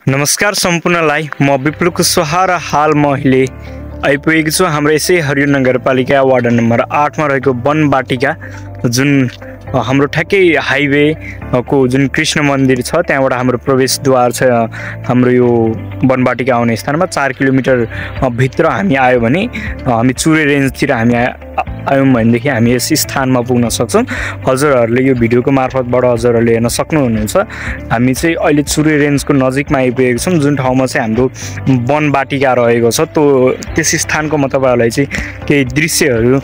नमस्कार सम्पूर्णलाई म विपुल कुशवाहा र हाल म अहिले आइपुगेको छु हाम्रो यसै हरियो नगरपालिका वार्ड नम्बर 8 मा रहेको वनबाटिका जुन हाम्रो ठ्याक्कै हाइवे को जुन कृष्ण मन्दिर छ त्यहाँबाट हाम्रो प्रवेशद्वार छ हाम्रो यो वनबाटिका आउने स्थानमा 4 किलोमिटर भित्र हामी आयो भने हामी चुरे रेन्जतिर हामी आयौँ भनेदेखि हामी यस स्थानमा पुग्न सक्छौँ। हजुरहरूले यो भिडियोको मार्फतबाट हजुरहरूले हेर्न सक्नुहुनेछ। हामी चाहिँ अहिले चुरे रेन्जको नजिकमा आइपुगेको छौँ जुन ठाउँमा चाहिँ हाम्रो वनबाटिका रहेको छ। त्यस स्थानको म तपाईँहरूलाई चाहिँ केही दृश्यहरू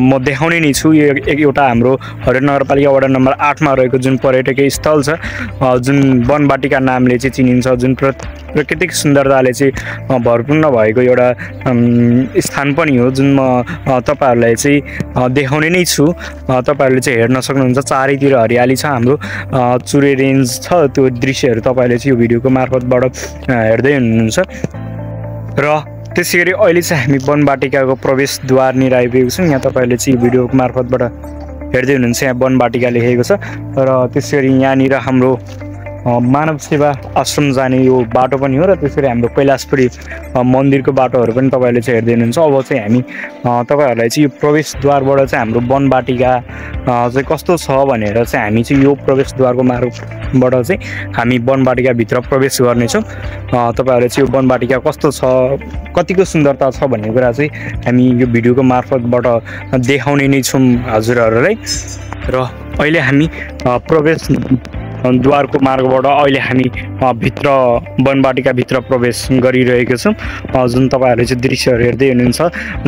म देखाउने नै छु। यो एउटा हाम्रो हरियो नगरपालिका वडा नम्बर 8 मा रहेको जुन पर्यटकीय स्थल छ जुन वनबाटिका नामले चाहिँ चिनिन्छ, जुन प्राकृतिक सुन्दरताले चाहिँ भरपूर्ण भएको एउटा स्थान पनि हो जुन म तपाईँहरूलाई चाहिँ देखाउने नै छु। तपाईँहरूले चाहिँ हेर्न सक्नुहुन्छ चारैतिर हरियाली छ, हाम्रो चुरे रेन्ज छ, त्यो दृश्यहरू तपाईँले चाहिँ यो भिडियोको मार्फतबाट हेर्दै हुनुहुन्छ। र त्यसैगरी अहिले चाहिँ हामी वनबाटिकाको प्रवेशद्वारनिर आइपुगेको छौँ। यहाँ तपाईँहरूले चाहिँ यो भिडियोको मार्फतबाट हेर्दै हुनुहुन्छ, यहाँ वनबाटिका लेखेको छ। र त्यसैगरी यहाँनिर हाम्रो मानव सेवा आश्रम जाने यो बाटो पनि हो र त्यसरी हाम्रो कैलाशपुरी मन्दिरको बाटोहरू पनि तपाईँहरूले चाहिँ हेर्दै हुनुहुन्छ। अब चाहिँ हामी तपाईँहरूलाई चाहिँ यो प्रवेशद्वारबाट चाहिँ हाम्रो वनबाटिका चाहिँ कस्तो छ भनेर चाहिँ हामी चाहिँ यो प्रवेशद्वारको मार्गबाट चाहिँ हामी वनबाटिकाभित्र प्रवेश गर्नेछौँ। तपाईँहरूले चाहिँ यो वनबाटिका कस्तो छ, कतिको सुन्दरता छ भन्ने कुरा चाहिँ हामी यो भिडियोको मार्फतबाट देखाउने नै छौँ हजुरहरूलाई। र अहिले हामी प्रवेश द्वारको मार्गबाट अहिले हामी भित्र वनबाटिकाभित्र प्रवेश गरिरहेको छौँ। जुन तपाईँहरूले चाहिँ दृश्यहरू हेर्दै हुनुहुन्छ,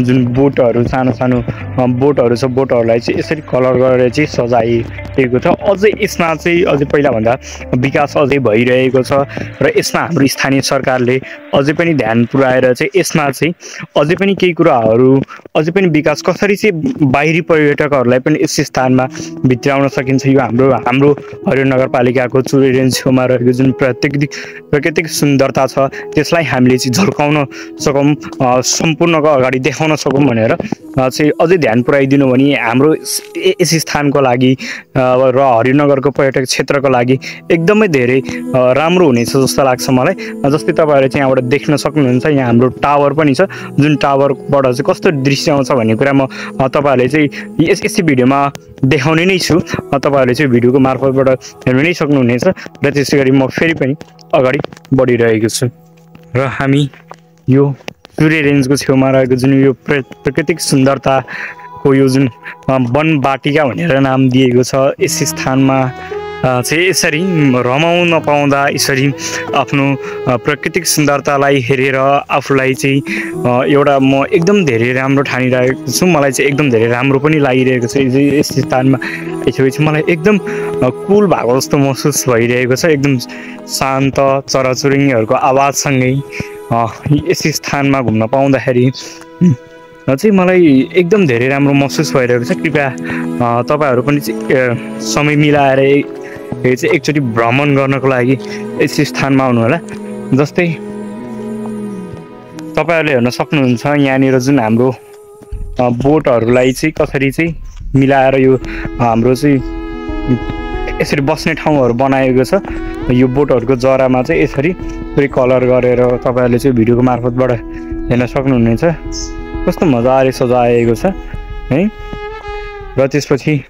जुन बोटहरू सानो सानो बोटहरू छ, बोटहरूलाई चाहिँ यसरी कलर गरेर चाहिँ सजाइएको छ। अझै यसमा चाहिँ अझै पहिलाभन्दा विकास अझै भइरहेको छ र यसमा हाम्रो स्थानीय सरकारले अझै पनि ध्यान पुर्याएर चाहिँ यसमा चाहिँ अझै पनि केही कुराहरू अझै पनि विकास कसरी चाहिँ बाहिरी पर्यटकहरूलाई पनि यस स्थानमा भित्राउन सकिन्छ। यो हाम्रो हरियो नगरपालिकाको चुरे रेन्ज छेउमा रहेको जुन प्राकृतिक सुन्दरता छ त्यसलाई हामीले चाहिँ झल्काउन सकौँ, सम्पूर्णको अगाडि देखाउन सकौँ भनेर चाहिँ अझै ध्यान पुर्याइदिनु भने हाम्रो यस स्थानको लागि र हरिनगरको पर्यटक क्षेत्रको लागि एकदमै धेरै राम्रो हुनेछ जस्तो लाग्छ मलाई। जस्तै तपाईँहरूले चाहिँ यहाँबाट देख्न सक्नुहुन्छ, यहाँ हाम्रो टावर पनि छ, जुन टावरबाट चाहिँ कस्तो दृश्य आउँछ भन्ने कुरा म तपाईँहरूले चाहिँ यसै भिडियोमा देखाउने नै छु। तपाईँहरूले चाहिँ भिडियोको मार्फतबाट हेर्नु नै सक्नुहुनेछ। र त्यसै गरी म फेरि पनि अगाडि बढिरहेको छु र हामी यो चुरे रेन्जको छेउमा रहेको जुन यो प्राकृतिक सुन्दरताको यो जुन वनबाटिका भनेर नाम दिएको छ यस स्थानमा चाहिँ यसरी रमाउन पाउँदा, यसरी आफ्नो प्राकृतिक सुन्दरतालाई हेरेर आफूलाई चाहिँ एउटा म एकदम धेरै राम्रो ठानिरहेको छु। मलाई चाहिँ एकदम धेरै राम्रो पनि लागिरहेको छ यस स्थानमा आइसकेपछि। मलाई एकदम कुल भएको जस्तो महसुस भइरहेको छ, एकदम शान्त चराचुरुङ्गीहरूको आवाजसँगै यस स्थानमा घुम्न पाउँदाखेरि चाहिँ मलाई एकदम धेरै राम्रो महसुस भइरहेको छ। कृपया तपाईँहरू पनि समय मिलाएर चाहिँ एकचोटि भ्रमण गर्नको लागि यस स्थानमा आउनु होला। जस्तै तपाईँहरूले हेर्न सक्नुहुन्छ यहाँनिर जुन हाम्रो बोटहरूलाई चाहिँ कसरी चाहिँ मिलाएर यो हाम्रो चाहिँ यसरी बस्ने ठाउँहरू बनाएको छ। यो बोटहरूको जरामा चाहिँ यसरी कलर गरेर तपाईँहरूले चाहिँ भिडियोको मार्फतबाट हेर्न सक्नुहुनेछ कस्तो मजाले सजाएको छ है। र त्यसपछि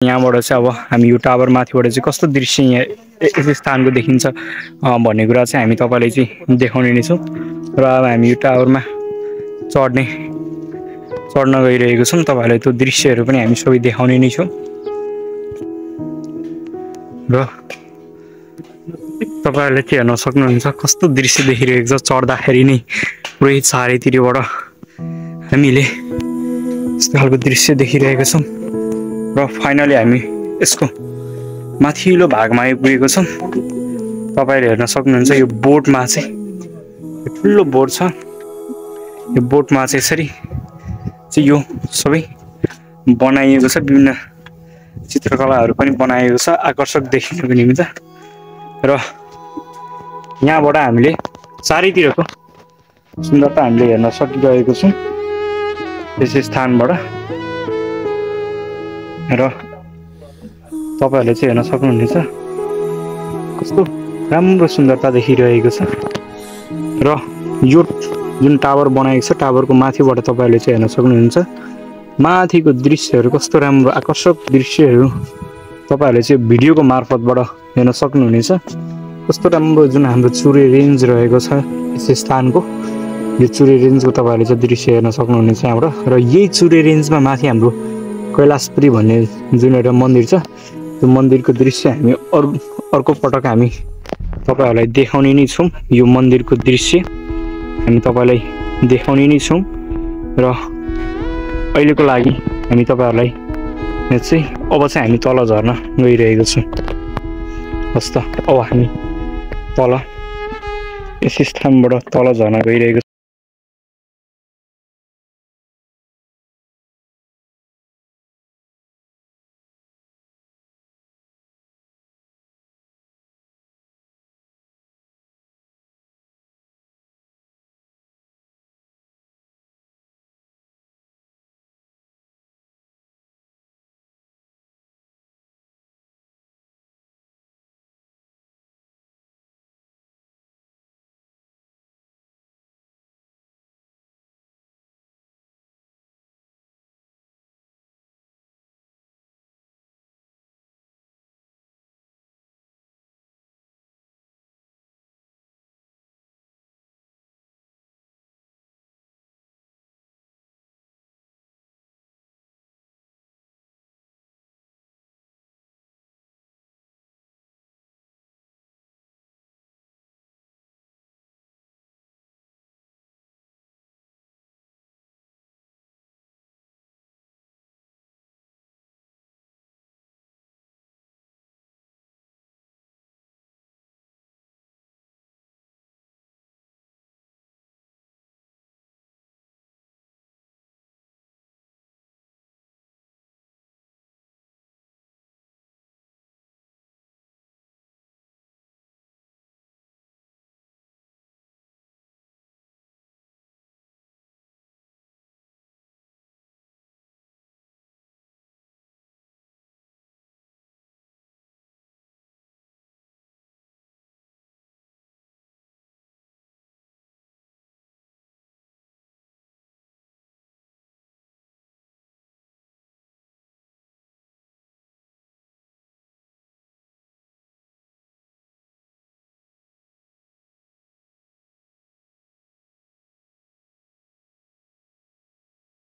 यहाँबाट चाहिँ अब हामी यो टावर माथिबाट चाहिँ कस्तो दृश्य यहाँ यस स्थानको देखिन्छ भन्ने कुरा चाहिँ हामी तपाईँलाई चाहिँ देखाउने नै छौँ। र अब हामी यो टावरमा चढ्न गइरहेको छौँ। तपाईँहरूलाई त्यो दृश्यहरू पनि हामी सबै देखाउने नै छौँ। र तपाईँहरूले के हेर्न सक्नुहुन्छ कस्तो दृश्य देखिरहेको छ। चढ्दाखेरि नै पुरै चारैतिरबाट हामीले यस्तो खालको दृश्य देखिरहेको छौँ। र फाइनली हामी यसको माथिल्लो भागमा आइपुगेको छौँ। तपाईँले हेर्न सक्नुहुन्छ यो बोटमा चाहिँ ठुलो बोट छ। यो बोटमा चाहिँ यसरी चाहिँ यो सबै बनाइएको छ। विभिन्न चित्रकलाहरू पनि बनाइएको छ आकर्षक देखिनको निमित्त। र यहाँबाट हामीले चारैतिरको सुन्दरता हामीले हेर्न सकिरहेको छौँ यस स्थानबाट। र तपाईँहरूले चाहिँ हेर्न सक्नुहुनेछ कस्तो राम्रो सुन्दरता देखिरहेको छ। र यो जुन टावर बनाएको छ टावरको माथिबाट तपाईँहरूले चाहिँ हेर्न सक्नुहुन्छ माथिको दृश्यहरू कस्तो राम्रो आकर्षक दृश्यहरू तपाईँहरूले चाहिँ भिडियोको मार्फतबाट हेर्न सक्नुहुनेछ। कस्तो राम्रो जुन हाम्रो चुरे रेन्ज रहेको छ यस स्थानको यो चुरे रेन्जको तपाईँहरूले चाहिँ दृश्य हेर्न सक्नुहुनेछ यहाँबाट। र यही चुरे रेन्जमा माथि हाम्रो कैलाशपुरी भन्ने जुन एउटा मन्दिर छ त्यो मन्दिरको दृश्य हामी अर्को पटक हामी तपाईँहरूलाई देखाउने नै छौँ। यो मन्दिरको दृश्य हामी तपाईँलाई देखाउने नै छौँ। र अहिलेको लागि हामी तपाईँहरूलाई चाहिँ अब चाहिँ हामी तल झर्न गइरहेको छौँ। हस् त अब हामी तल यस स्थानबाट तल झर्न गइरहेको छौँ।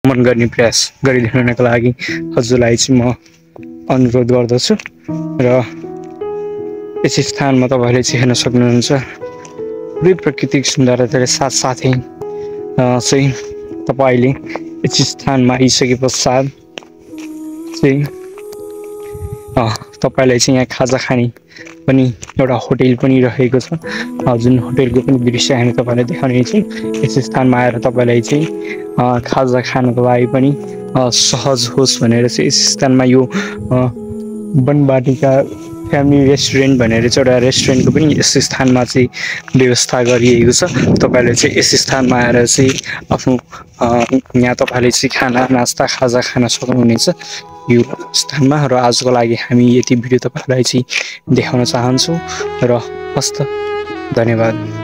मन गर्ने प्रयास गरिदिनुको लागि हजुरलाई चाहिँ म अनुरोध गर्दछु। र यस स्थानमा तपाईँले चाहिँ हेर्न सक्नुहुन्छ पुरै प्राकृतिक सुन्दरताले साथसाथै चाहिँ तपाईँले यस स्थानमा आइसके पश्चात चाहिँ तपाईँलाई चाहिँ यहाँ खाजा खाने पनि एउटा होटल पनि रहेको छ। जुन होटलको पनि दृश्य हामी तपाईँलाई देखाउने छौँ। यस स्थानमा आएर तपाईँलाई चाहिँ खाजा खानको लागि पनि सहज होस् भनेर चाहिँ यस स्थानमा यो बनबाटिका फ्यामिली रेस्टुरेन्ट भनेर चाहिँ एउटा रेस्टुरेन्टको पनि यस स्थानमा चाहिँ व्यवस्था गरिएको छ। तपाईँले चाहिँ यस स्थानमा आएर चाहिँ आफ्नो यहाँ तपाईँले चाहिँ खाना नास्ता खाजा खान सक्नुहुनेछ यो स्थानमा। र आजको लागि हामी यति भिडियो तपाईँलाई चाहिँ देखाउन चाहन्छौँ। र हस्त धन्यवाद।